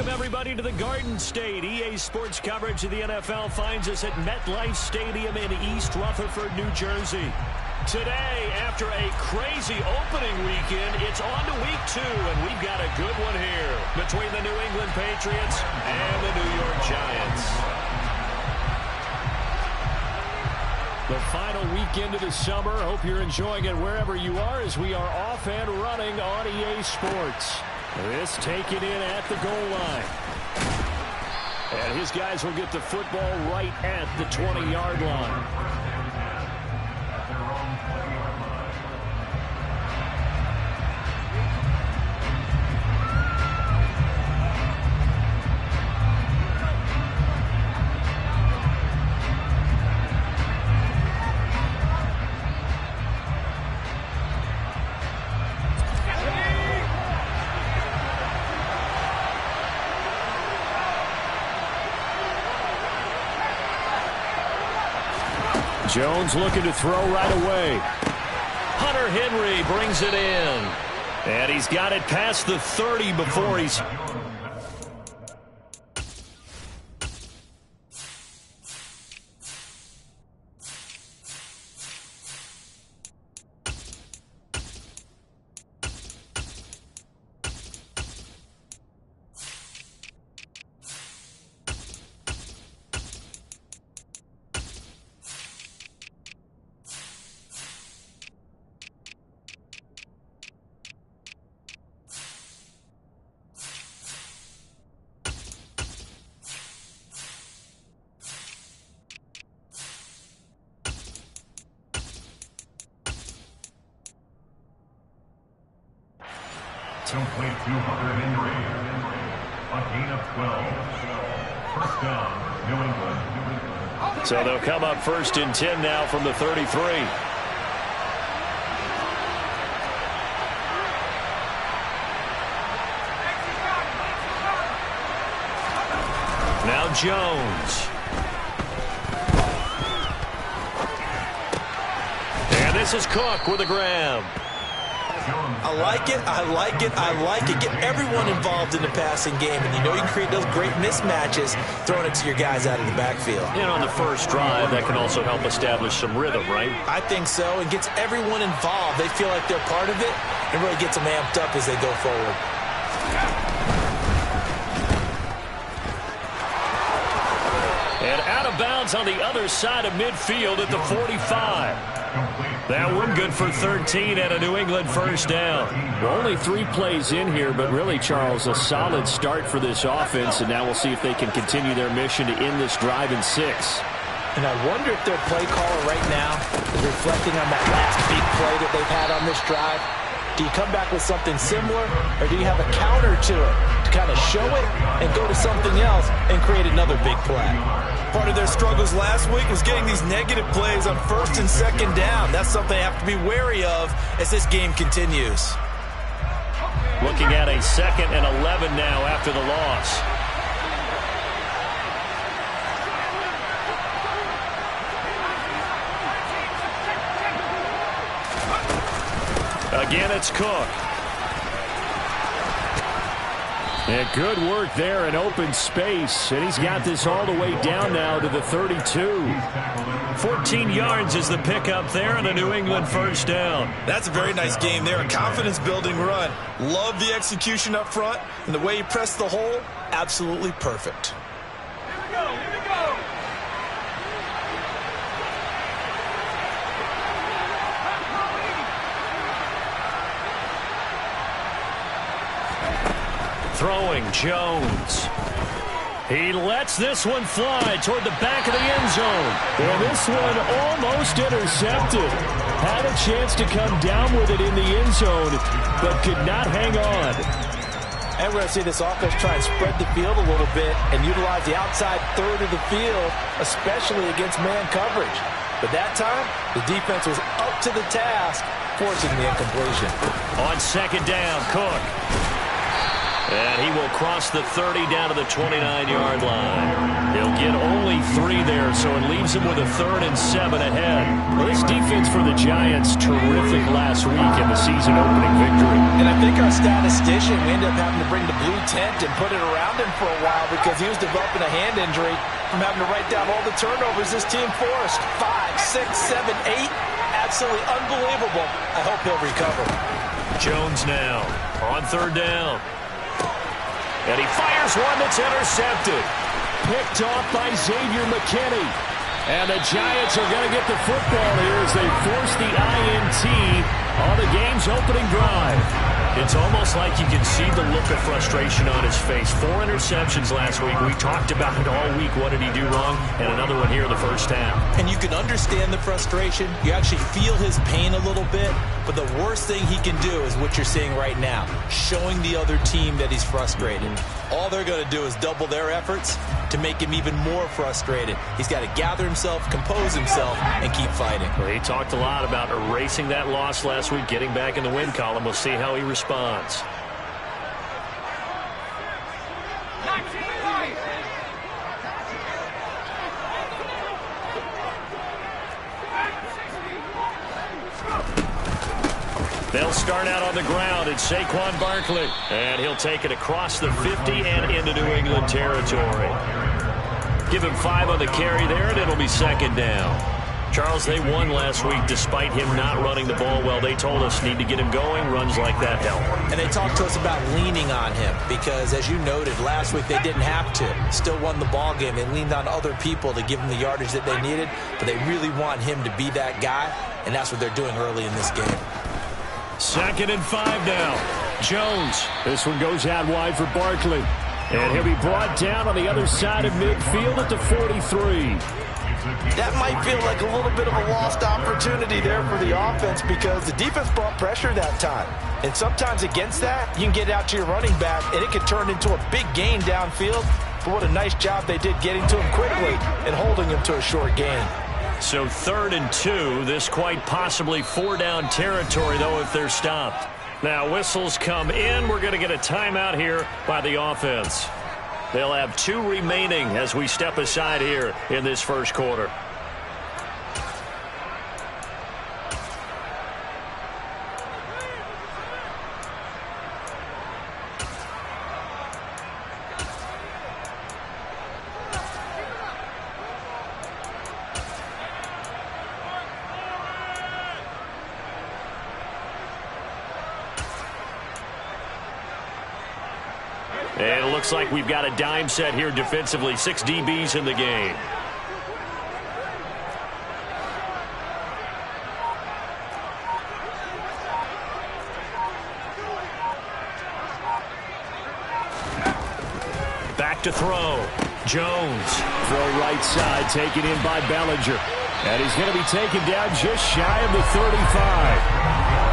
Welcome, everybody, to the Garden State. EA Sports coverage of the NFL finds us at MetLife Stadium in East Rutherford, New Jersey. Today, after a crazy opening weekend, it's on to week 2, and we've got a good one here between the New England Patriots and the New York Giants. The final weekend of the summer. Hope you're enjoying it wherever you are as we are off and running on EA Sports. This taken in at the goal line. And his guys will get the football right at the 20-yard line. Jones looking to throw right away. Hunter Henry brings it in. And he's got it past the 30 before he's... Complete to Hunter Henry. A gain of 12. First down, New England. So they'll come up first and 10 now from the 33. Now Jones. And this is Cook with a grab. I like it, I like it, I like it. Get everyone involved in the passing game, and you know you can create those great mismatches throwing it to your guys out of the backfield. And on the first drive, that can also help establish some rhythm, right? I think so. It gets everyone involved. They feel like they're part of it, and really gets them amped up as they go forward. And out of bounds on the other side of midfield at the 45. That one good for 13 and a New England first down. Well, only 3 plays in here, but really, Charles, a solid start for this offense, and now we'll see if they can continue their mission to end this drive in 6. And I wonder if their play caller right now is reflecting on that last big play that they've had on this drive. Do you come back with something similar, or do you have a counter to it to kind of show it and go to something else and create another big play? Part of their struggles last week was getting these negative plays on first and second down. That's something they have to be wary of as this game continues. Looking at a 2nd and 11 now after the loss. Again, it's Cook. And good work there in open space. And he's got this all the way down now to the 32. 14 yards is the pickup there and a New England first down. That's a very nice game there. A confidence-building run. Love the execution up front. And the way he pressed the hole, absolutely perfect. Here we go, here we go. Throwing Jones. He lets this one fly toward the back of the end zone. And this one almost intercepted. Had a chance to come down with it in the end zone, but could not hang on. And we're going to see this offense try and spread the field a little bit and utilize the outside third of the field, especially against man coverage. But that time, the defense was up to the task, forcing the incompletion. On second down, Cook. And he will cross the 30 down to the 29-yard line. He'll get only 3 there, so it leaves him with a 3rd and 7 ahead. Well, this defense for the Giants, terrific last week in the season-opening victory. And I think our statistician, we ended up having to bring the blue tent and put it around him for a while because he was developing a hand injury from having to write down all the turnovers this team forced. 5, 6, 7, 8. Absolutely unbelievable. I hope he'll recover. Jones now on 3rd down. And he fires one that's intercepted. Picked off by Xavier McKinney. And the Giants are going to get the football here as they force the INT on the game's opening drive. It's almost like you can see the look of frustration on his face. 4 interceptions last week. We talked about it all week. What did he do wrong? And another one here in the first half. And you can understand the frustration. You actually feel his pain a little bit. But the worst thing he can do is what you're seeing right now, showing the other team that he's frustrated. All they're going to do is double their efforts to make him even more frustrated. He's got to gather himself, compose himself, and keep fighting. Well, he talked a lot about erasing that loss last week, getting back in the win column. We'll see how he responds. They'll start out on the ground. It's Saquon Barkley. And he'll take it across the 50 and into New England territory. Give him 5 on the carry there, and it'll be 2nd down. Charles, they won last week despite him not running the ball well. They told us need to get him going. Runs like that help. And they talked to us about leaning on him because, as you noted, last week they didn't have to. Still won the ball game. They leaned on other people to give him the yardage that they needed, but they really want him to be that guy, and that's what they're doing early in this game. 2nd and 5 now. Jones. This one goes out wide for Barkley. And he'll be brought down on the other side of midfield at the 43. That might feel like a little bit of a lost opportunity there for the offense because the defense brought pressure that time. And sometimes against that, you can get out to your running back, and it can turn into a big gain downfield. But what a nice job they did getting to him quickly and holding him to a short gain. So 3rd and 2. This quite possibly 4-down territory, though, if they're stopped. Now whistles come in. We're going to get a timeout here by the offense. They'll have 2 remaining as we step aside here in this first quarter. And it looks like we've got a dime set here defensively. 6 DBs in the game. Back to throw. Jones. Throw right side, taken in by Bellinger. And he's going to be taken down just shy of the 35.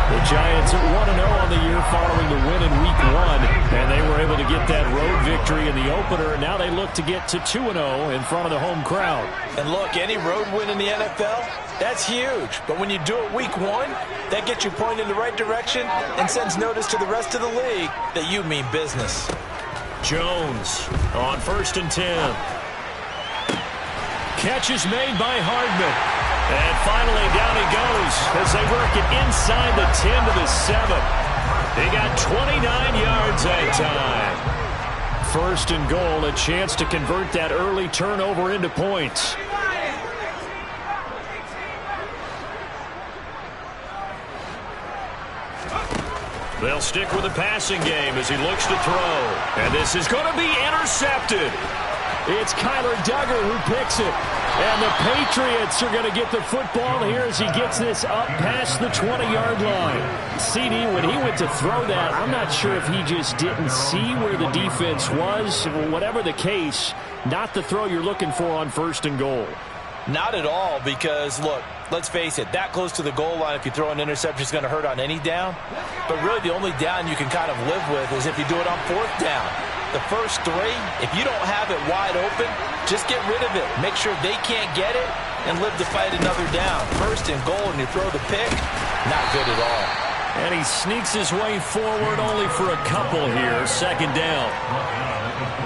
The Giants are 1-0 on the year following the win in Week 1, and they were able to get that road victory in the opener, and now they look to get to 2-0 in front of the home crowd. And look, any road win in the NFL, that's huge. But when you do it Week 1, that gets you pointed in the right direction and sends notice to the rest of the league that you mean business. Jones on 1st and 10. Catch is made by Hardman. And finally, down he goes as they work it inside the 10 to the 7. They got 29 yards that time. 1st and goal, a chance to convert that early turnover into points. They'll stick with the passing game as he looks to throw. And this is going to be intercepted. It's Kyler Duggar who picks it. And the Patriots are going to get the football here as he gets this up past the 20-yard line. CD, when he went to throw that, I'm not sure if he just didn't see where the defense was. Whatever the case, not the throw you're looking for on 1st and goal. Not at all because, look, let's face it, that close to the goal line, if you throw an interception, is going to hurt on any down. But really the only down you can kind of live with is if you do it on 4th down. The first 3, if you don't have it wide open, just get rid of it. Make sure they can't get it and live to fight another down. 1st and goal and you throw the pick, not good at all. And he sneaks his way forward only for a couple here. Second down.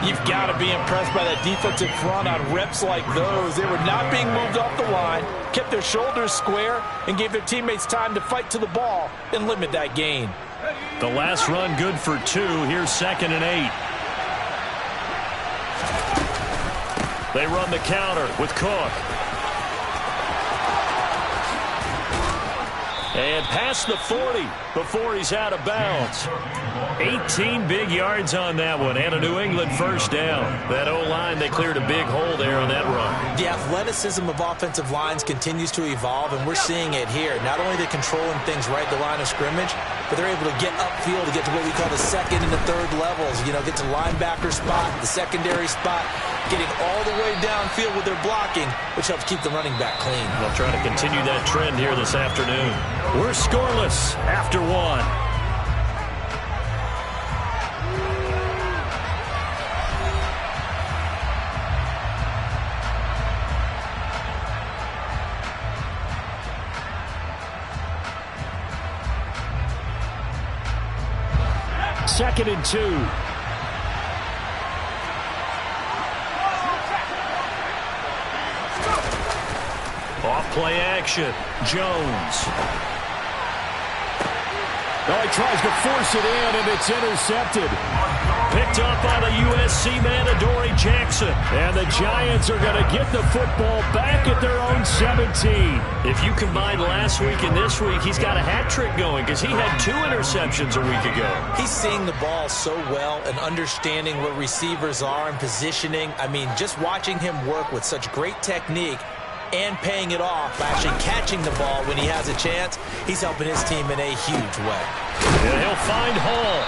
You've got to be impressed by that defensive front on reps like those. They were not being moved off the line, kept their shoulders square, and gave their teammates time to fight to the ball and limit that gain. The last run good for 2. Here's 2nd and 8. They run the counter with Cook. And past the 40 before he's out of bounds. 18 big yards on that one, and a New England first down. That O-line, they cleared a big hole there on that run. The athleticism of offensive lines continues to evolve, and we're seeing it here. Not only are they controlling things right at the line of scrimmage, but they're able to get upfield to get to what we call the second and the third levels. You know, get to the linebacker spot, the secondary spot, getting all the way downfield with their blocking, which helps keep the running back clean. They'll try to continue that trend here this afternoon. We're scoreless after 1. Second and 2. Off play action. Jones. Oh, he tries to force it in, and it's intercepted. Picked up by the USC man, Adoree Jackson. And the Giants are going to get the football back at their own 17. If you combine last week and this week, he's got a hat trick going because he had 2 interceptions a week ago. He's seeing the ball so well and understanding where receivers are and positioning. I mean, just watching him work with such great technique and paying it off by actually catching the ball when he has a chance, he's helping his team in a huge way. And he'll find Hall.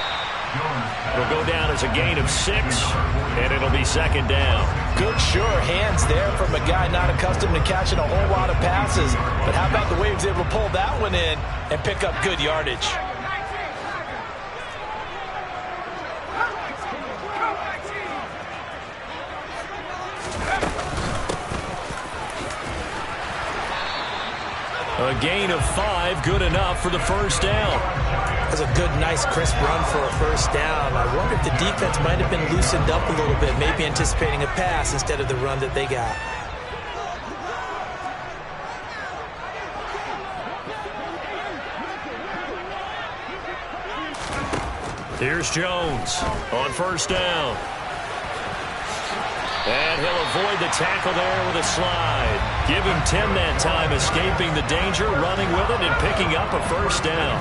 It'll go down as a gain of 6, and it'll be 2nd down. Good, sure hands there from a guy not accustomed to catching a whole lot of passes. But how about the way he was able to pull that one in and pick up good yardage? A gain of 5, good enough for the first down. That's a good, nice, crisp run for a first down. I wonder if the defense might have been loosened up a little bit, maybe anticipating a pass instead of the run that they got. Here's Jones on first down. And he'll avoid the tackle there with a slide. Give him 10 that time, escaping the danger, running with it, and picking up a first down.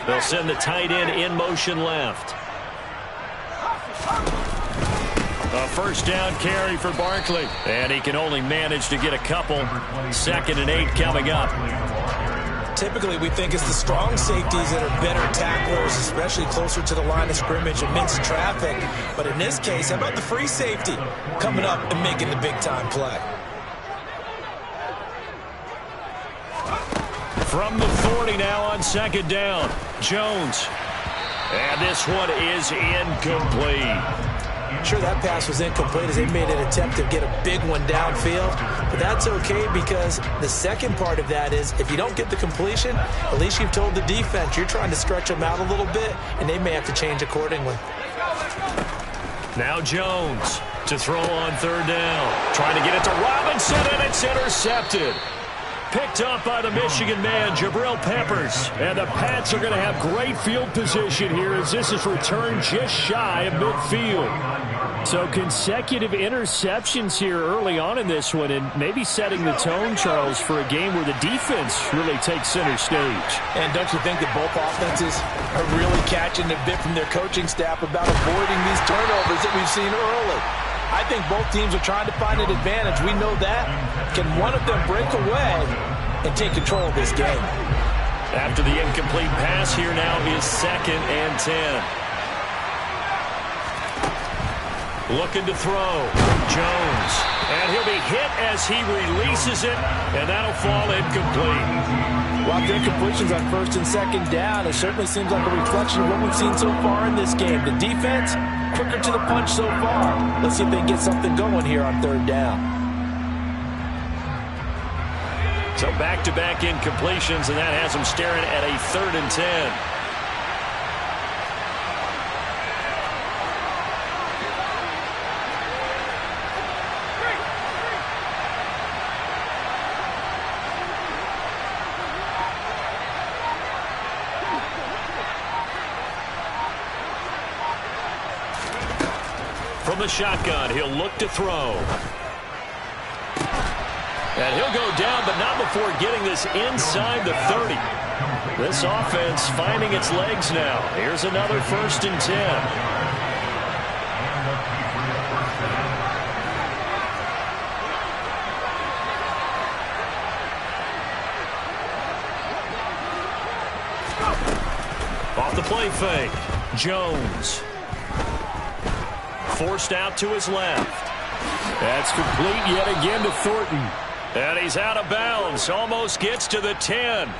They'll send the tight end in motion left. A first down carry for Barkley. And he can only manage to get a couple. 2nd and 8 coming up. Typically, we think it's the strong safeties that are better tacklers, especially closer to the line of scrimmage amidst traffic. But in this case, how about the free safety coming up and making the big-time play? From the 40 now on 2nd down, Jones. And this one is incomplete. Sure, that pass was incomplete as they made an attempt to get a big one downfield. But that's okay because the second part of that is if you don't get the completion, at least you've told the defense you're trying to stretch them out a little bit, and they may have to change accordingly. Now Jones to throw on 3rd down. Trying to get it to Robinson, and it's intercepted. Picked up by the Michigan man, Jabril Peppers. And the Pats are going to have great field position here as this is returned just shy of midfield. So consecutive interceptions here early on in this one, and maybe setting the tone, Charles, for a game where the defense really takes center stage. And don't you think that both offenses are really catching a bit from their coaching staff about avoiding these turnovers that we've seen early? I think both teams are trying to find an advantage. We know that. Can one of them break away and take control of this game? After the incomplete pass, here now is 2nd and 10. Looking to throw. Jones. And he'll be hit as he releases it, and that'll fall incomplete. Well, after incompletions on 1st and 2nd down, it certainly seems like a reflection of what we've seen so far in this game. The defense, quicker to the punch so far. Let's see if they can get something going here on 3rd down. So back-to-back incompletions, and that has them staring at a 3rd and 10. From the shotgun, he'll look to throw. And he'll go down, but not before getting this inside the 30. This offense finding its legs now. Here's another 1st and 10. Off the play fake. Jones. Forced out to his left. That's complete yet again to Thornton. And he's out of bounds. Almost gets to the 10.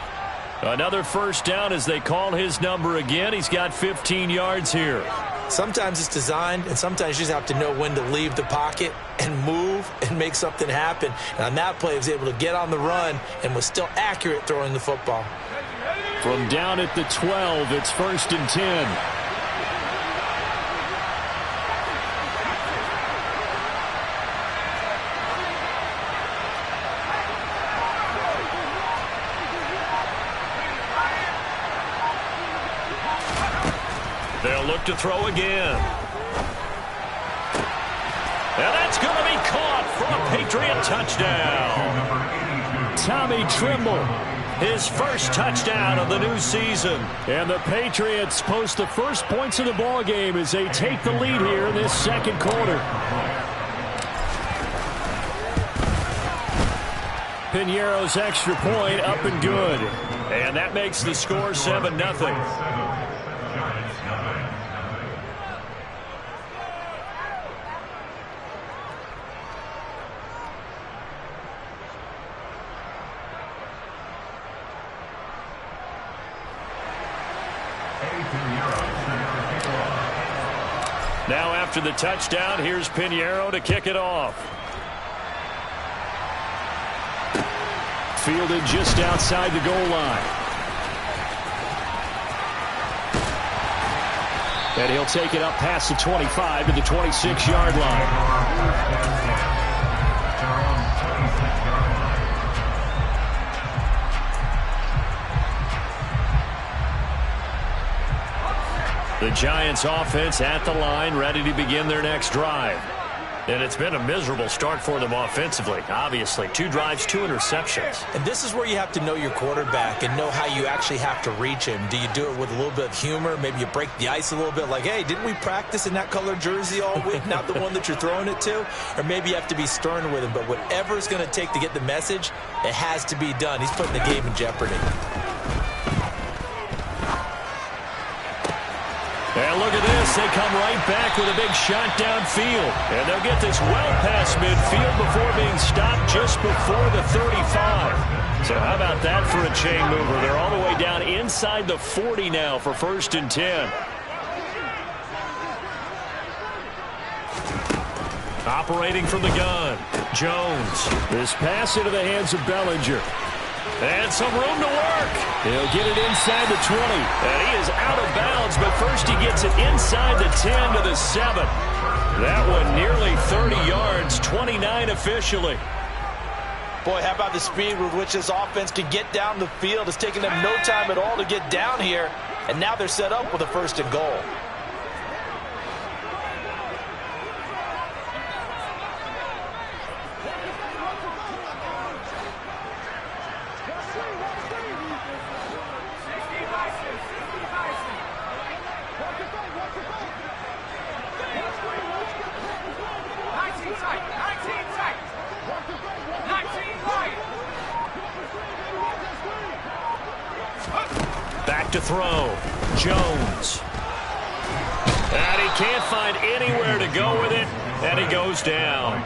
Another 1st down as they call his number again. He's got 15 yards here. Sometimes it's designed, and sometimes you just have to know when to leave the pocket and move and make something happen. And on that play, he was able to get on the run and was still accurate throwing the football. From down at the 12, it's 1st and 10. They'll look to throw again. And that's going to be caught for a Patriot touchdown. Tommy Tremble, his 1st touchdown of the new season. And the Patriots post the first points of the ball game as they take the lead here in this 2nd quarter. Piñeiro's extra point up and good. And that makes the score 7-0. Now after the touchdown, here's Piñeiro to kick it off. Fielded just outside the goal line. And he'll take it up past the 25 to the 26-yard line. The Giants offense at the line, ready to begin their next drive. And it's been a miserable start for them offensively. Obviously, 2 drives, 2 interceptions. And this is where you have to know your quarterback and know how you actually have to reach him. Do you do it with a little bit of humor? Maybe you break the ice a little bit like, hey, didn't we practice in that colored jersey all week? Not the one that you're throwing it to? Or maybe you have to be stern with him. But whatever it's going to take to get the message, it has to be done. He's putting the game in jeopardy. And look at this. They come right back with a big shot downfield. And they'll get this well past midfield before being stopped just before the 35. So how about that for a chain mover? They're all the way down inside the 40 now for 1st and 10. Operating from the gun, Jones. This pass into the hands of Bellinger. And some room to work. He'll get it inside the 20. And he is out of bounds, but first he gets it inside the 10 to the 7. That one nearly 30 yards, 29 officially. Boy, how about the speed with which this offense can get down the field? It's taking them no time at all to get down here. And now they're set up with a 1st and goal. Back to throw. Jones. And he can't find anywhere to go with it, and he goes down.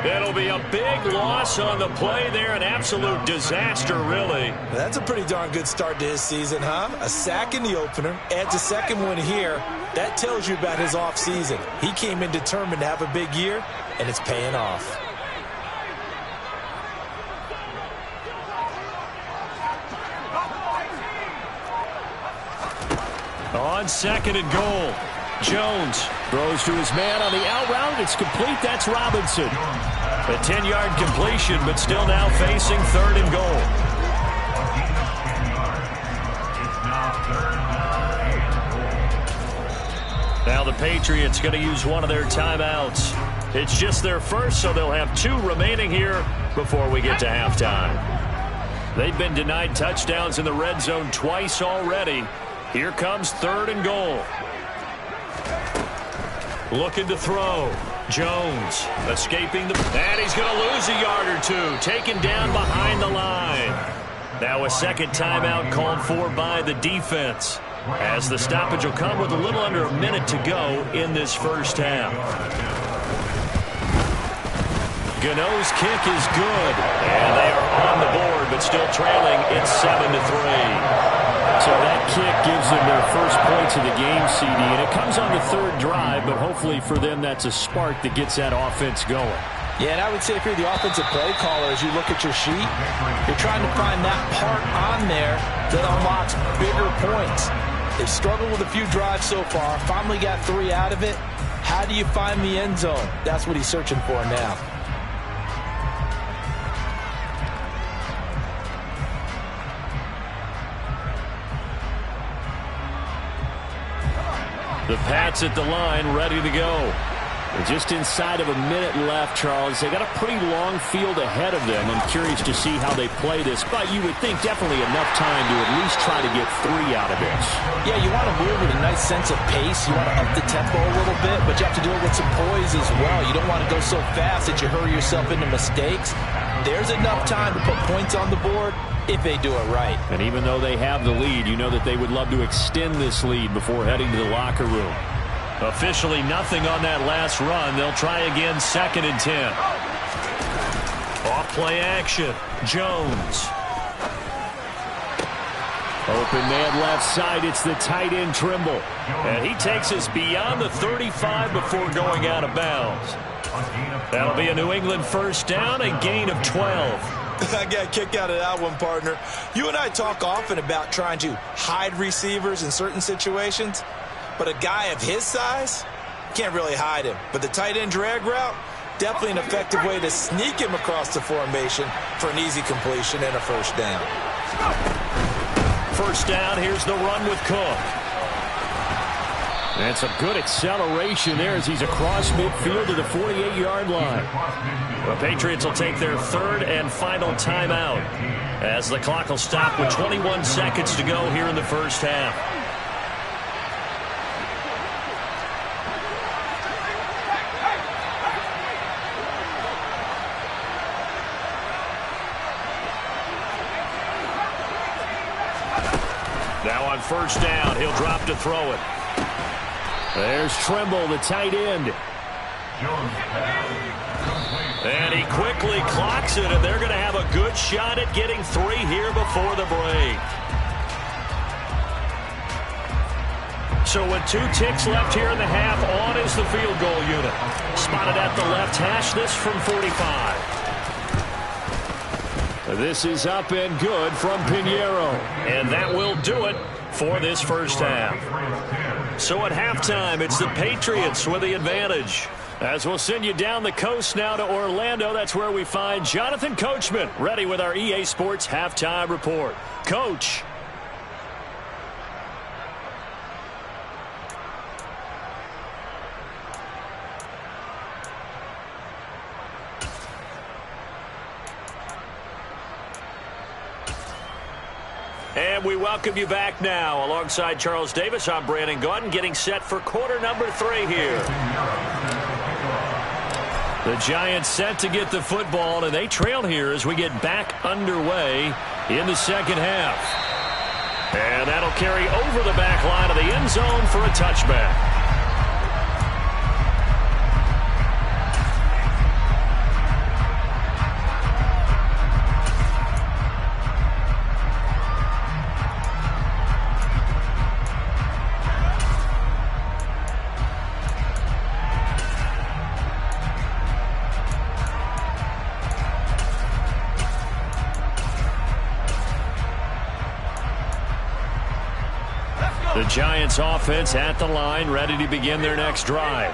It'll be a big loss on the play there, an absolute disaster, really. That's a pretty darn good start to his season, huh? A sack in the opener, adds a 2nd one here. That tells you about his offseason. He came in determined to have a big year, and it's paying off. On 2nd and goal. Jones throws to his man on the out route. It's complete. That's Robinson. A 10-yard completion, but still now facing 3rd and goal. Now the Patriots going to use one of their timeouts. It's just their first, so they'll have 2 remaining here before we get to halftime. They've been denied touchdowns in the red zone twice already. Here comes 3rd and goal. Looking to throw. Jones escaping the... And he's going to lose a yard or 2. Taken down behind the line. Now a second timeout called for by the defense, as the stoppage will come with a little under a minute to go in this first half. Gano's kick is good. And they are on the board, but still trailing. It's 7-3. So that kick gives them their first points of the game, CD, and it comes on the 3rd drive, but hopefully for them that's a spark that gets that offense going. Yeah, and I would say if you're the offensive play caller, as you look at your sheet, you're trying to find that part on there that unlocks bigger points. They've struggled with a few drives so far, finally got 3 out of it. How do you find the end zone? That's what he's searching for now. The Pats at the line, ready to go. Just inside of a minute left, Charles. They got a pretty long field ahead of them. I'm curious to see how they play this, but you would think definitely enough time to at least try to get 3 out of this. Yeah, you want to move with a nice sense of pace. You want to up the tempo a little bit, but you have to do it with some poise as well. You don't want to go so fast that you hurry yourself into mistakes. There's enough time to put points on the board if they do it right. And even though they have the lead, you know that they would love to extend this lead before heading to the locker room. Officially nothing on that last run. They'll try again, 2nd and 10. Off play action. Jones. Open man left side. It's the tight end Trimble. And he takes us beyond the 35 before going out of bounds. That'll be a New England first down, a gain of 12. I got a kick out of that one, partner. You and I talk often about trying to hide receivers in certain situations, but a guy of his size, can't really hide him. But the tight end drag route, definitely an effective way to sneak him across the formation for an easy completion and a first down. First down, here's the run with Cook. And some good acceleration there as he's across midfield to the 48-yard line. The Patriots will take their 3rd and final timeout as the clock will stop with 21 seconds to go here in the first half. Now on first down, he'll drop to throw it. There's Trimble, the tight end. And he quickly clocks it, and they're going to have a good shot at getting 3 here before the break. So with 2 ticks left here in the half, on is the field goal unit. Spotted at the left hash, this from 45. This is up and good from Pinheiro. And that will do it for this first half. So at halftime, it's the Patriots with the advantage. As we'll send you down the coast now to Orlando, that's where we find Jonathan Coachman ready with our EA Sports Halftime Report. Coach. And we welcome you back now. Alongside Charles Davis, I'm Brandon Gaudin, getting set for quarter number 3 here. The Giants set to get the football, and they trail here as we get back underway in the second half. And that'll carry over the back line of the end zone for a touchback. Let's go! The Giants offense at the line, ready to begin their next drive.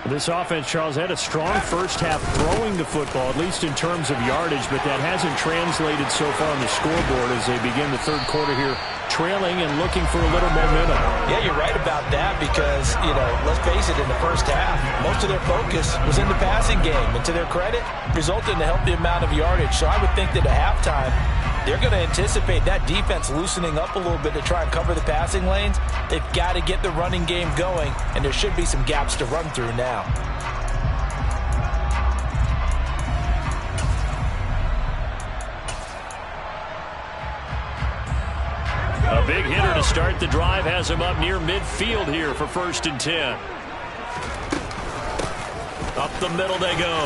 This offense, Charles, had a strong first half throwing the football, at least in terms of yardage, but that hasn't translated so far on the scoreboard as they begin the third quarter here, trailing and looking for a little momentum. Yeah, you're right about that because, let's face it, in the first half, most of their focus was in the passing game. And to their credit, resulted in a healthy amount of yardage. So I would think that at halftime, they're going to anticipate that defense loosening up a little bit to try and cover the passing lanes. They've got to get the running game going, and there should be some gaps to run through now. A big hitter to start the drive has him up near midfield here for 1st and 10. Up the middle they go.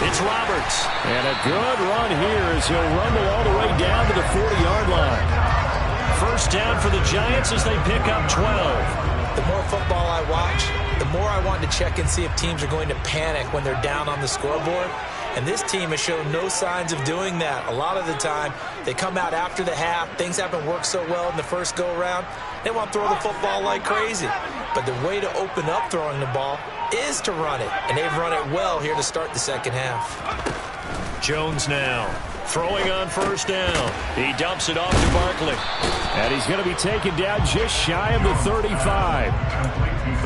It's Roberts. And a good run here as he'll rumble all the way down to the 40-yard line. First down for the Giants as they pick up 12. The more football I watch, the more I want to check and see if teams are going to panic when they're down on the scoreboard. And this team has shown no signs of doing that. A lot of the time, they come out after the half. Things haven't worked so well in the first go-around. They want to throw the football like crazy. But the way to open up throwing the ball is to run it. And they've run it well here to start the second half. Jones now throwing on first down. He dumps it off to Barkley. And he's going to be taken down just shy of the 35.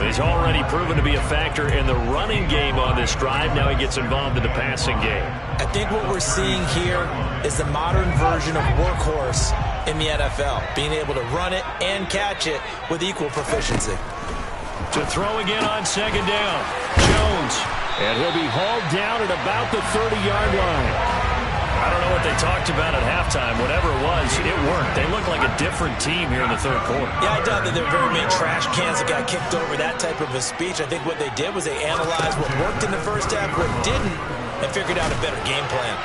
He's already proven to be a factor in the running game on this drive. Now he gets involved in the passing game. I think what we're seeing here is the modern version of workhorse in the NFL, being able to run it and catch it with equal proficiency. To throw again on second down, Jones. And he'll be hauled down at about the 30-yard line. I don't know what they talked about at halftime. Whatever it was, it worked. They look like a different team here in the third quarter. Yeah, I doubt that there are very many trash cans that got kicked over that type of a speech. I think what they did was they analyzed what worked in the first half, what didn't, and figured out a better game plan.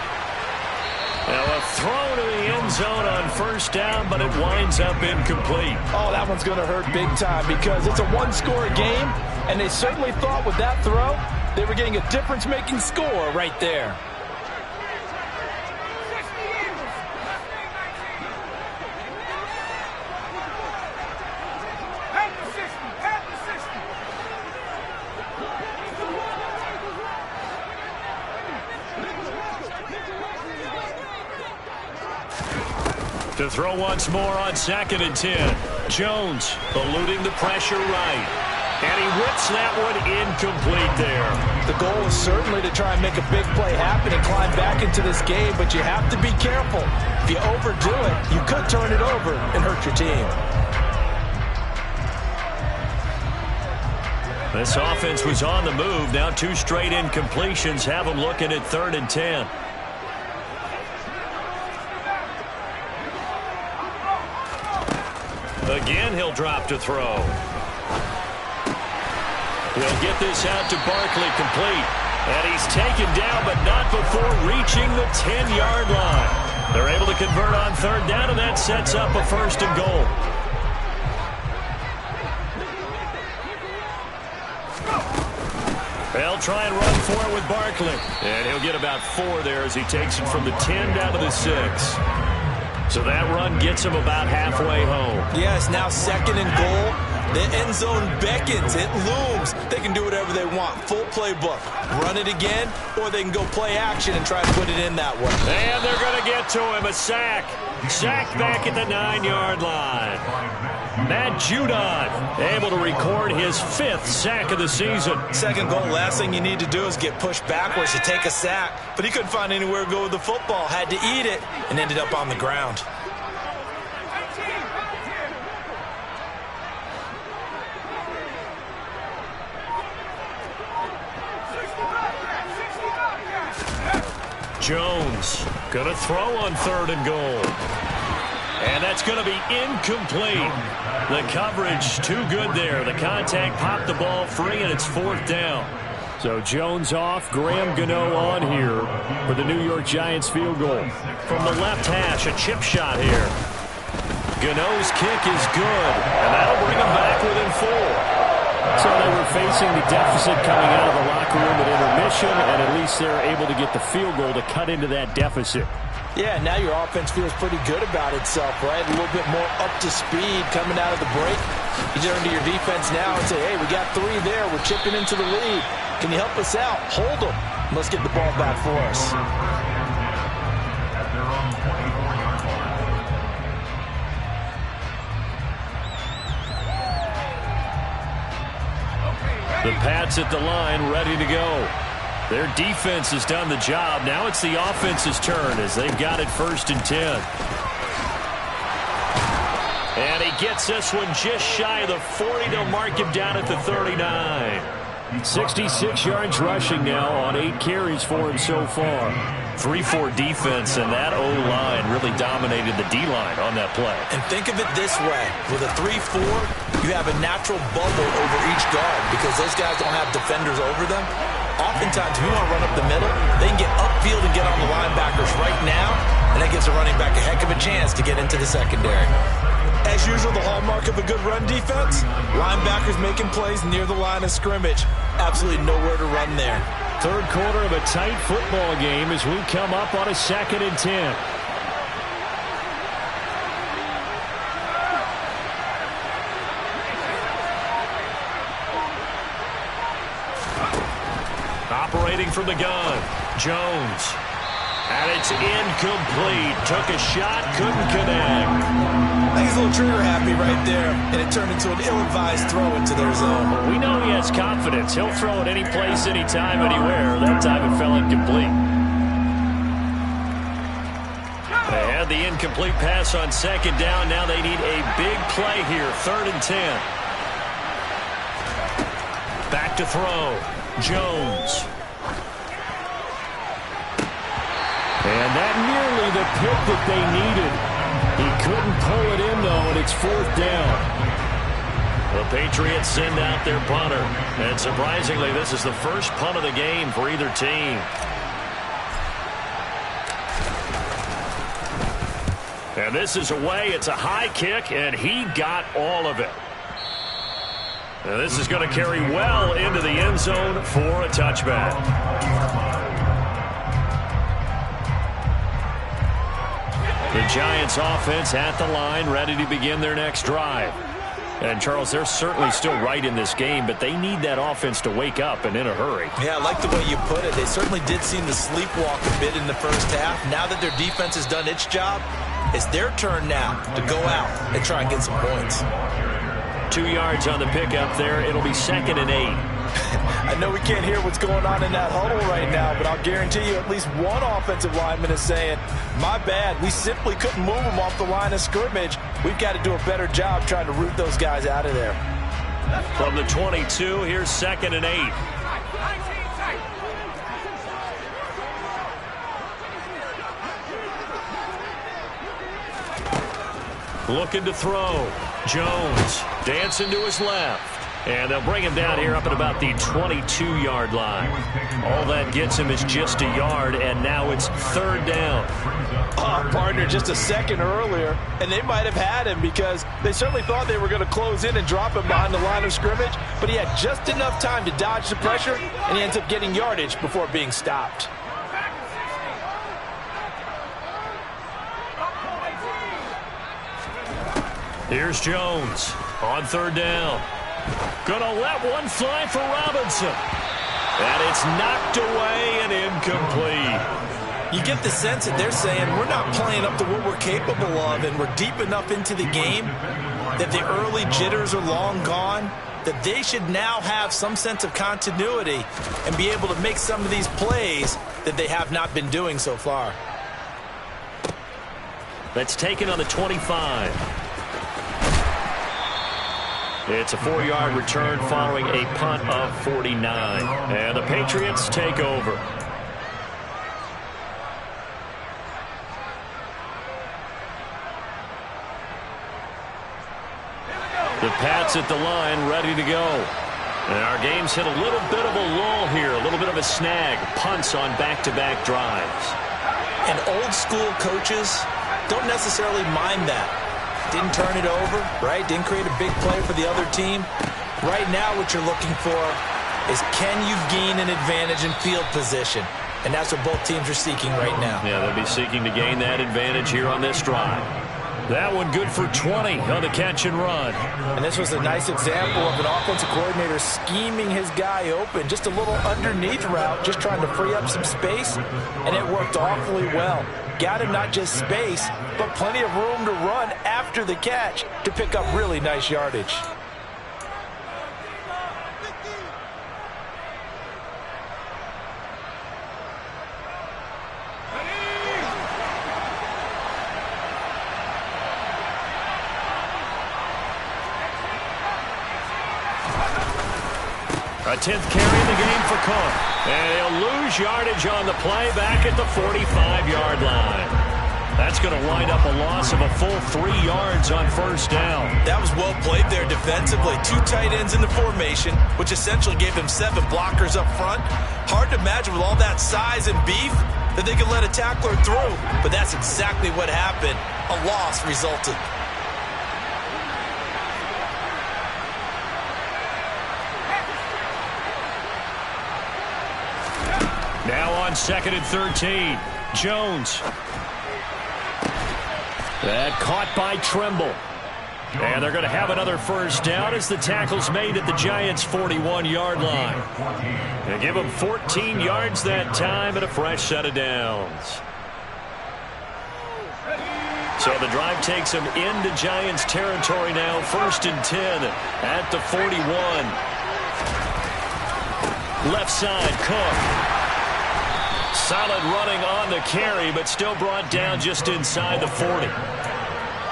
Now a throw to the end zone on first down, but it winds up incomplete. Oh, that one's going to hurt big time because it's a one-score game, and they certainly thought with that throw they were getting a difference-making score right there. To throw once more on 2nd and 10. Jones eluding the pressure right. And he whips that one incomplete there. The goal is certainly to try and make a big play happen and climb back into this game, but you have to be careful. If you overdo it, you could turn it over and hurt your team. This offense was on the move. Now 2 straight incompletions have them looking at 3rd and 10. Again, he'll drop to throw. He'll get this out to Barkley complete. And he's taken down, but not before reaching the 10-yard line. They're able to convert on 3rd down, and that sets up a 1st and goal. They'll try and run for it with Barkley. And he'll get about 4 there as he takes it from the 10 down to the 6. So that run gets him about halfway home. Yes, now 2nd and goal. The end zone beckons. It looms. They can do whatever they want. Full playbook. Run it again, or they can go play action and try to put it in that way. And they're going to get to him. A sack. Sacked back at the 9-yard line. Matt Judon able to record his 5th sack of the season. 2nd goal, last thing you need to do is get pushed backwards to take a sack. But he couldn't find anywhere to go with the football. Had to eat it and ended up on the ground. Jones going to throw on 3rd and goal. And that's going to be incomplete. The coverage too good there. The contact popped the ball free, and it's 4th down. So Jones off, Graham Gano on here for the New York Giants field goal. From the left hash, a chip shot here. Gano's kick is good, and that'll bring him back within 4. So they were facing the deficit coming out of the locker room at intermission, and at least they're able to get the field goal to cut into that deficit. Yeah, now your offense feels pretty good about itself, right? A little bit more up to speed coming out of the break. You turn to your defense now and say, hey, we got 3 there. We're chipping into the lead. Can you help us out? Hold them. Let's get the ball back for us. The Pats at the line, ready to go. Their defense has done the job. Now it's the offense's turn as they've got it 1st and 10. And he gets this one just shy of the 40. They'll mark him down at the 39. 66 yards rushing now on 8 carries for him so far. 3-4 defense, and that O-line really dominated the D-line on that play. And think of it this way. With a 3-4, you have a natural bubble over each guard because those guys don't have defenders over them. Oftentimes, if you want to run up the middle, they can get upfield and get on the linebackers right now, and that gives a running back a heck of a chance to get into the secondary. As usual, the hallmark of a good run defense, linebackers making plays near the line of scrimmage. Absolutely nowhere to run there. 3rd quarter of a tight football game as we come up on a 2nd and 10. Operating from the gun, Jones. And it's incomplete. Took a shot, couldn't connect. I think he's a little trigger happy right there, and it turned into an ill-advised throw into their zone. Well, we know he has confidence. He'll throw it any place, anytime, anywhere. That time it fell incomplete. They had the incomplete pass on 2nd down. Now they need a big play here, 3rd and 10. Back to throw. Jones. And that nearly the pick that they needed. He couldn't pull it in, though, and it's 4th down. The Patriots send out their punter. And surprisingly, this is the first punt of the game for either team. And this is away. It's a high kick, and he got all of it. And this is going to carry well into the end zone for a touchback. The Giants offense at the line, ready to begin their next drive. And, Charles, they're certainly still right in this game, but they need that offense to wake up and in a hurry. Yeah, I like the way you put it. They certainly did seem to sleepwalk a bit in the first half. Now that their defense has done its job, it's their turn now to go out and try and get some points. 2 yards on the pickup there. It'll be 2nd and 8. I know we can't hear what's going on in that huddle right now, but I'll guarantee you at least one offensive lineman is saying, my bad, we simply couldn't move them off the line of scrimmage. We've got to do a better job trying to root those guys out of there. From the 22, here's 2nd and 8. Looking to throw. Jones dancing to his left. And they'll bring him down here up at about the 22-yard line. All that gets him is just a yard, and now it's 3rd down. Partner, just a second earlier, and they might have had him because they certainly thought they were going to close in and drop him behind the line of scrimmage, but he had just enough time to dodge the pressure, and he ends up getting yardage before being stopped. Here's Jones on 3rd down. Gonna let one fly for Robinson. And it's knocked away and incomplete. You get the sense that they're saying we're not playing up to what we're capable of, and we're deep enough into the game that the early jitters are long gone, that they should now have some sense of continuity and be able to make some of these plays that they have not been doing so far. That's taken on the 25. It's a 4-yard return following a punt of 49. And the Patriots take over. The Pats at the line, ready to go. And our game's hit a little bit of a lull here, a little bit of a snag. Punts on back-to-back drives. And old-school coaches don't necessarily mind that. Didn't turn it over, right? Didn't create a big play for the other team. Right now what you're looking for is, can you gain an advantage in field position? and that's what both teams are seeking right now. Yeah, they'll be seeking to gain that advantage here on this drive. That one good for 20 on the catch and run. And this was a nice example of an offensive coordinator scheming his guy open. Just a little underneath route, just trying to free up some space, and it worked awfully well. Got him not just space, but plenty of room to run after the catch to pick up really nice yardage. A 10th carry in the game for Cook. And he'll lose yardage on the play back at the 45-yard line. That's going to wind up a loss of a full 3 yards on first down. That was well played there defensively. 2 tight ends in the formation, which essentially gave them 7 blockers up front. Hard to imagine with all that size and beef that they could let a tackler through. But that's exactly what happened. A loss resulted. Now on 2nd and 13. Jones. That caught by Tremble. And they're going to have another first down as the tackle's made at the Giants' 41-yard line. They give them 14 yards that time and a fresh set of downs. So the drive takes them into Giants territory now. 1st and 10 at the 41. Left side, Cook. Solid running on the carry, but still brought down just inside the 40.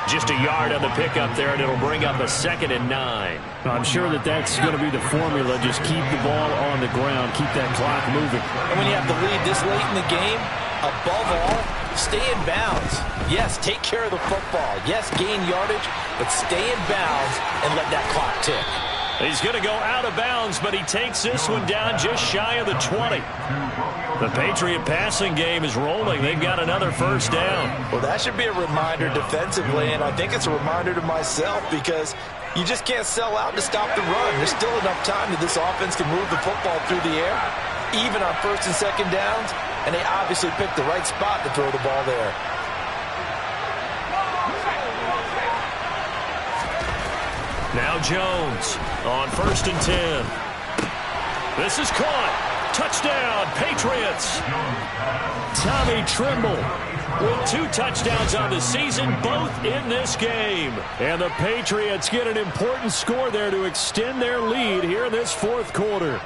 Just a yard on the pickup there, and it'll bring up a 2nd and 9. I'm sure that's going to be the formula. Just keep the ball on the ground. Keep that clock moving. And when you have the lead this late in the game, above all, stay in bounds. Yes, take care of the football. Yes, gain yardage, but stay in bounds and let that clock tick. He's going to go out of bounds, but he takes this one down just shy of the 20. The Patriot passing game is rolling. They've got another first down. Well, that should be a reminder defensively, and I think it's a reminder to myself because you just can't sell out to stop the run. There's still enough time that this offense can move the football through the air, even on 1st and 2nd downs, and they obviously picked the right spot to throw the ball there. Now Jones on 1st and 10. This is caught. Touchdown, Patriots. Tommy Tremble with 2 touchdowns on the season, both in this game. And the Patriots get an important score there to extend their lead here in this 4th quarter.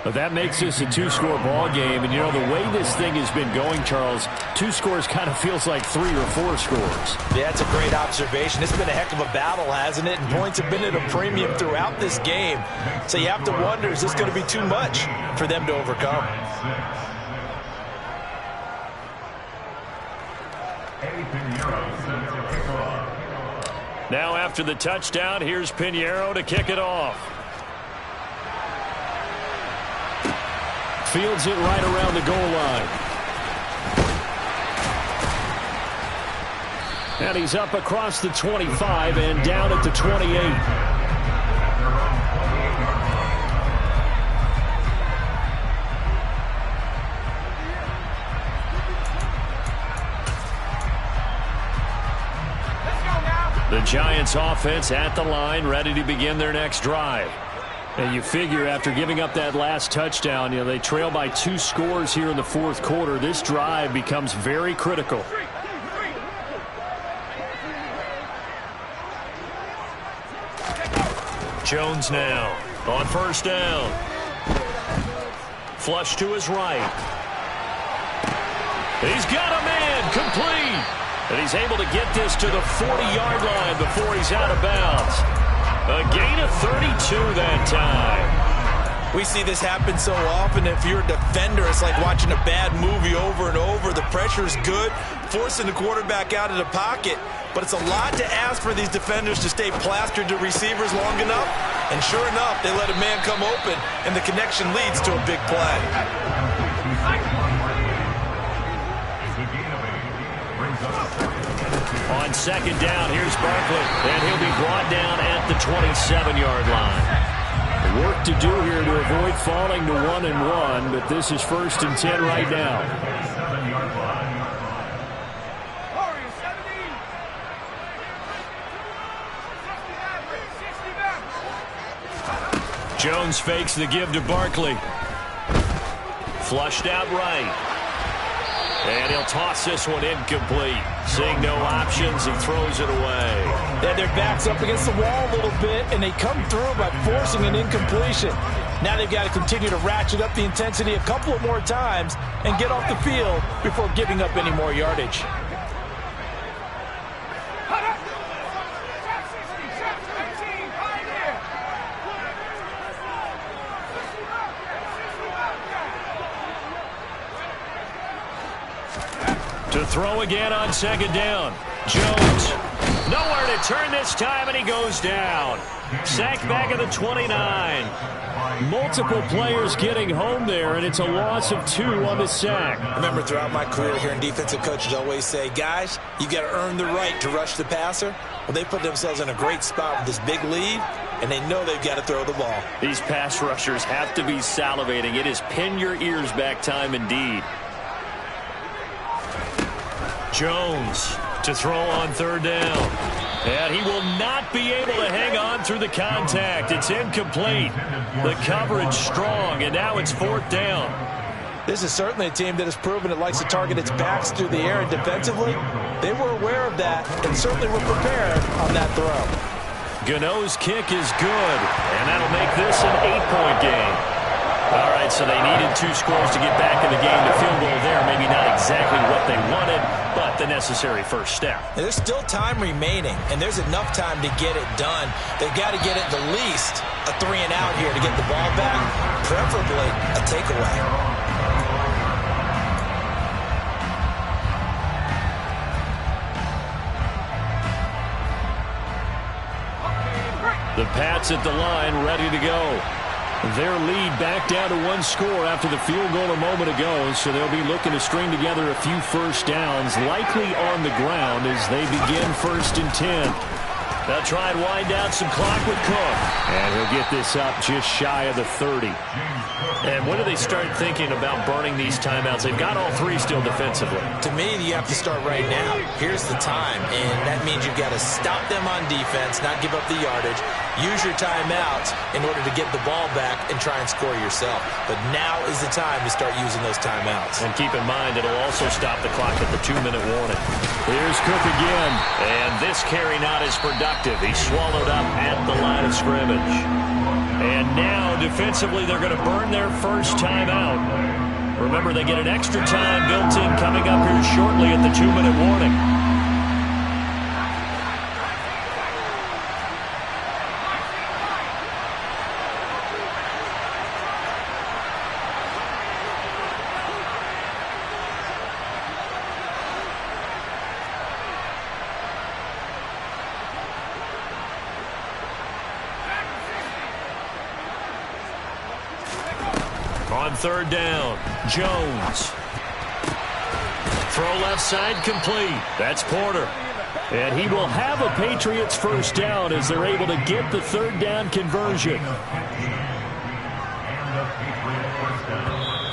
But that makes this a 2-score ball game. And, you know, the way this thing has been going, Charles, 2 scores kind of feels like 3 or 4 scores. Yeah, it's a great observation. It's been a heck of a battle, hasn't it? And points have been at a premium throughout this game. So you have to wonder, is this going to be too much for them to overcome? Now after the touchdown, here's Pinheiro to kick it off. Fields it right around the goal line. And he's up across the 25 and down at the 28. The Giants offense at the line, ready to begin their next drive. And you figure after giving up that last touchdown, you know, they trail by 2 scores here in the 4th quarter. This drive becomes very critical. Jones now on 1st down. Flush to his right. He's got a man complete. And he's able to get this to the 40-yard line before he's out of bounds. A gain of 32 that time. We see this happen so often. If you're a defender, it's like watching a bad movie over and over. The pressure's good, forcing the quarterback out of the pocket. But it's a lot to ask for these defenders to stay plastered to receivers long enough. And sure enough, they let a man come open, and the connection leads to a big play. On 2nd down, here's Barkley, and he'll be brought down at the 27-yard line. Work to do here to avoid falling to 1-1, but this is 1st and 10 right now. 7-yard line. Jones fakes the give to Barkley. Flushed out right. And he'll toss this one incomplete. Seeing no options, he throws it away. Yeah, their back's up against the wall a little bit, and they come through by forcing an incompletion. Now they've got to continue to ratchet up the intensity a couple of more times and get off the field before giving up any more yardage. To throw again on 2nd down. Jones. Nowhere to turn this time, and he goes down. Sacked back at the 29. Multiple players getting home there, and it's a loss of 2 on the sack. Remember, throughout my career, hearing defensive coaches always say, guys, you got to earn the right to rush the passer. Well, they put themselves in a great spot with this big lead, and they know they've got to throw the ball. These pass rushers have to be salivating. It is pin your ears back time indeed. Jones to throw on 3rd down. And he will not be able to hang on through the contact. It's incomplete. The coverage strong, and now it's 4th down. This is certainly a team that has proven it likes to target its backs through the air, and defensively, they were aware of that and certainly were prepared on that throw. Gano's kick is good, and that'll make this an 8-point game. All right, so they needed 2 scores to get back in the game. The field goal there, maybe not exactly what they wanted, but the necessary first step. There's still time remaining, and there's enough time to get it done. They've got to get at the least a 3-and-out here to get the ball back, preferably a takeaway. The Pats at the line, ready to go. Their lead back down to 1 score after the field goal a moment ago, so they'll be looking to string together a few first downs, likely on the ground as they begin 1st and 10. They'll try and wind down some clock with Cook. And he'll get this up just shy of the 30. And when do they start thinking about burning these timeouts? They've got all 3 still defensively. To me, you have to start right now. Here's the time, and that means you've got to stop them on defense, not give up the yardage, use your timeouts in order to get the ball back and try and score yourself. But now is the time to start using those timeouts. And keep in mind, it'll also stop the clock at the 2-minute warning. Here's Cook again. And this carry not as productive. He's swallowed up at the line of scrimmage. And now, defensively, they're going to burn their first timeout. Remember, they get an extra time built in coming up here shortly at the 2-minute warning. On 3rd down, Jones. Throw left side complete. That's Porter. And he will have a Patriots first down as they're able to get the 3rd down conversion.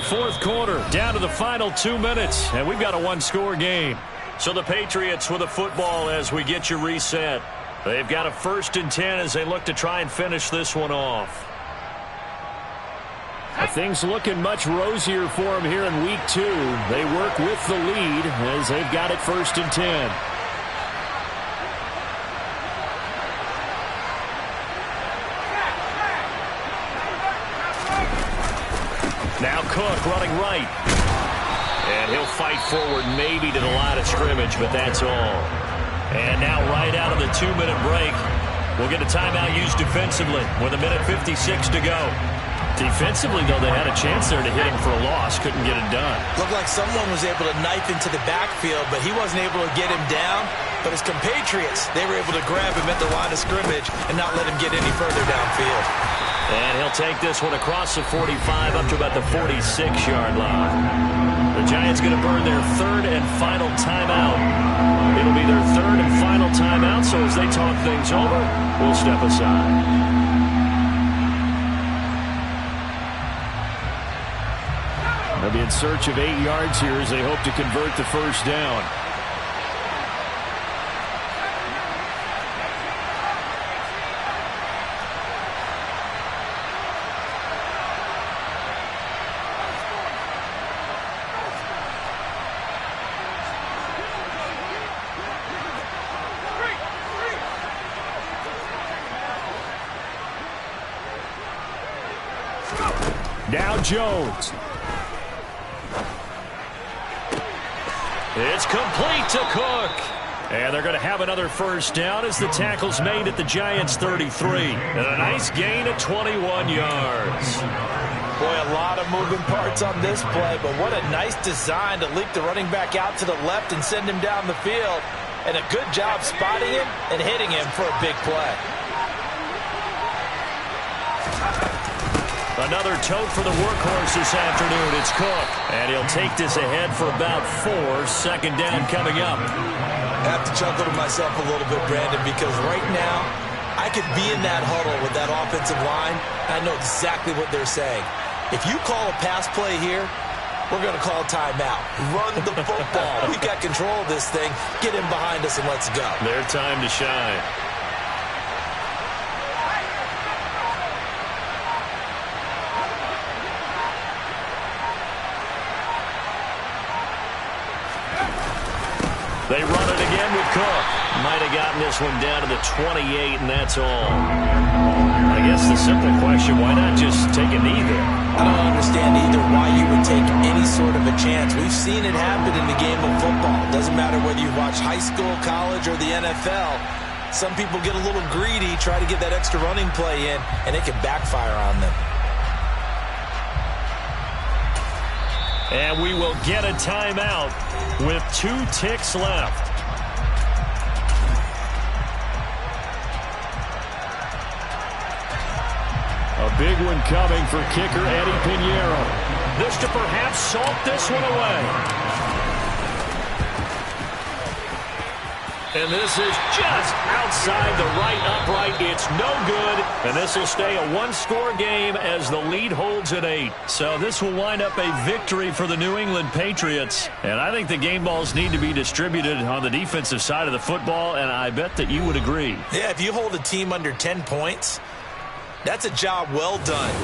4th quarter, down to the final 2 minutes, and we've got a 1-score game. So the Patriots with a football as we get you reset. They've got a 1st and 10 as they look to try and finish this one off. Things looking much rosier for them here in week 2. They work with the lead as they've got it 1st and 10. Now Cook running right. And he'll fight forward maybe to the line of scrimmage, but that's all. And now right out of the 2-minute break, we'll get a timeout used defensively with 1:56 to go. Defensively, though, they had a chance there to hit him for a loss. Couldn't get it done. Looked like someone was able to knife into the backfield, but he wasn't able to get him down. But his compatriots, they were able to grab him at the line of scrimmage and not let him get any further downfield. And he'll take this one across the 45 up to about the 46-yard line. The Giants going to burn their 3rd and final timeout. It'll be their 3rd and final timeout, so as they talk things over, we'll step aside. They'll be in search of 8 yards here as they hope to convert the first down. Now Jones. It's complete to Cook. And they're going to have another first down as the tackle's made at the Giants' 33. And a nice gain of 21 yards. Boy, a lot of moving parts on this play, but what a nice design to leak the running back out to the left and send him down the field. And a good job spotting him and hitting him for a big play. Another tote for the workhorse this afternoon. It's Cook. And he'll take this ahead for about 4. Second down coming up. I have to chuckle to myself a little bit, Brandon, because right now I could be in that huddle with that offensive line. I know exactly what they're saying. If you call a pass play here, we're going to call timeout. Run the football. We've got control of this thing. Get him behind us and let's go. Their time to shine. They run it again with Cook. Might have gotten this one down to the 28, and that's all. I guess the simple question, why not just take a knee there? I don't understand either why you would take any sort of a chance. We've seen it happen in the game of football. Doesn't matter whether you watch high school, college, or the NFL. Some people get a little greedy, try to get that extra running play in, and it can backfire on them. And we will get a timeout with 2 ticks left. A big one coming for kicker Eddie Pinheiro. This to perhaps salt this one away. And this is just outside the right upright. It's no good. And this will stay a 1-score game as the lead holds at 8. So this will wind up a victory for the New England Patriots. And I think the game balls need to be distributed on the defensive side of the football, and I bet that you would agree. Yeah, if you hold a team under 10 points, that's a job well done.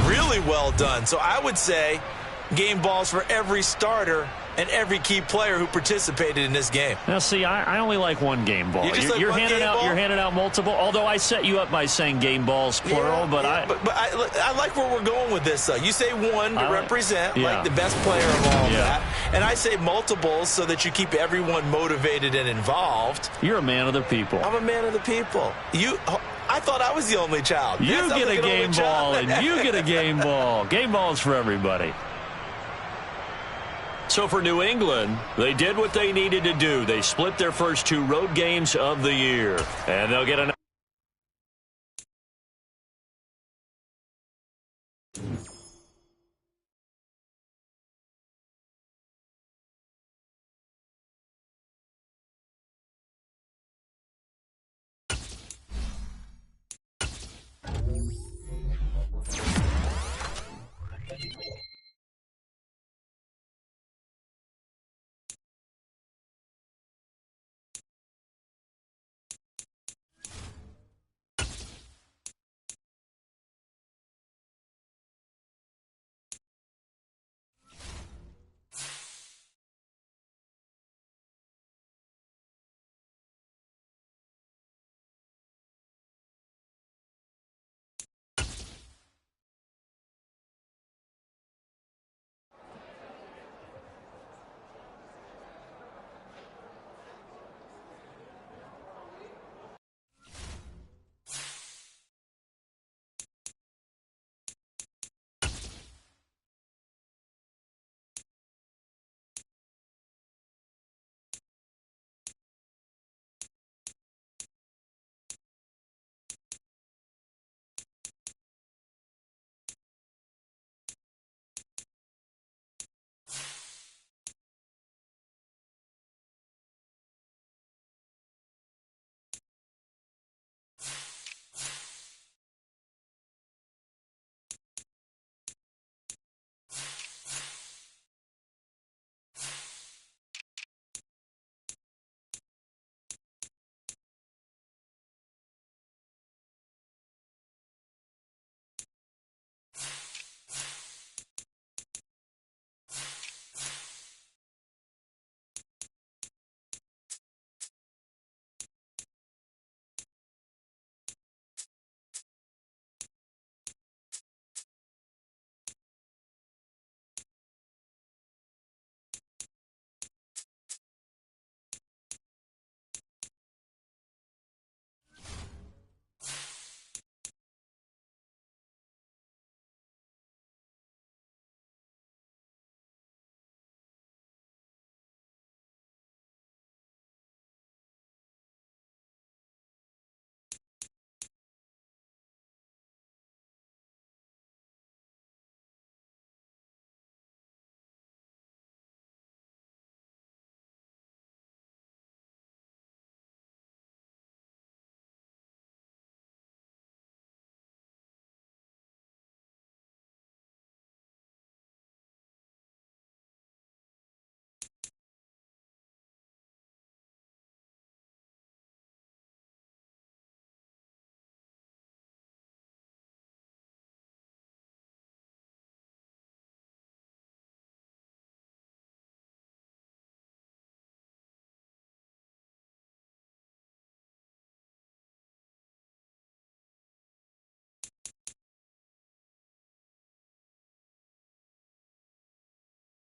Really well done. So I would say game balls for every starter and every key player who participated in this game. Now, see, I only like one game ball. You're handing out multiple. Although I set you up by saying game balls plural, but I like where we're going with this. You say one to represent, like the best player of all that, and I say multiples so that you keep everyone motivated and involved. You're a man of the people. I'm a man of the people. I thought I was the only child. You get a game ball, and you get a game ball. Game balls for everybody. So for New England, they did what they needed to do. They split their first 2 road games of the year. And they'll get another.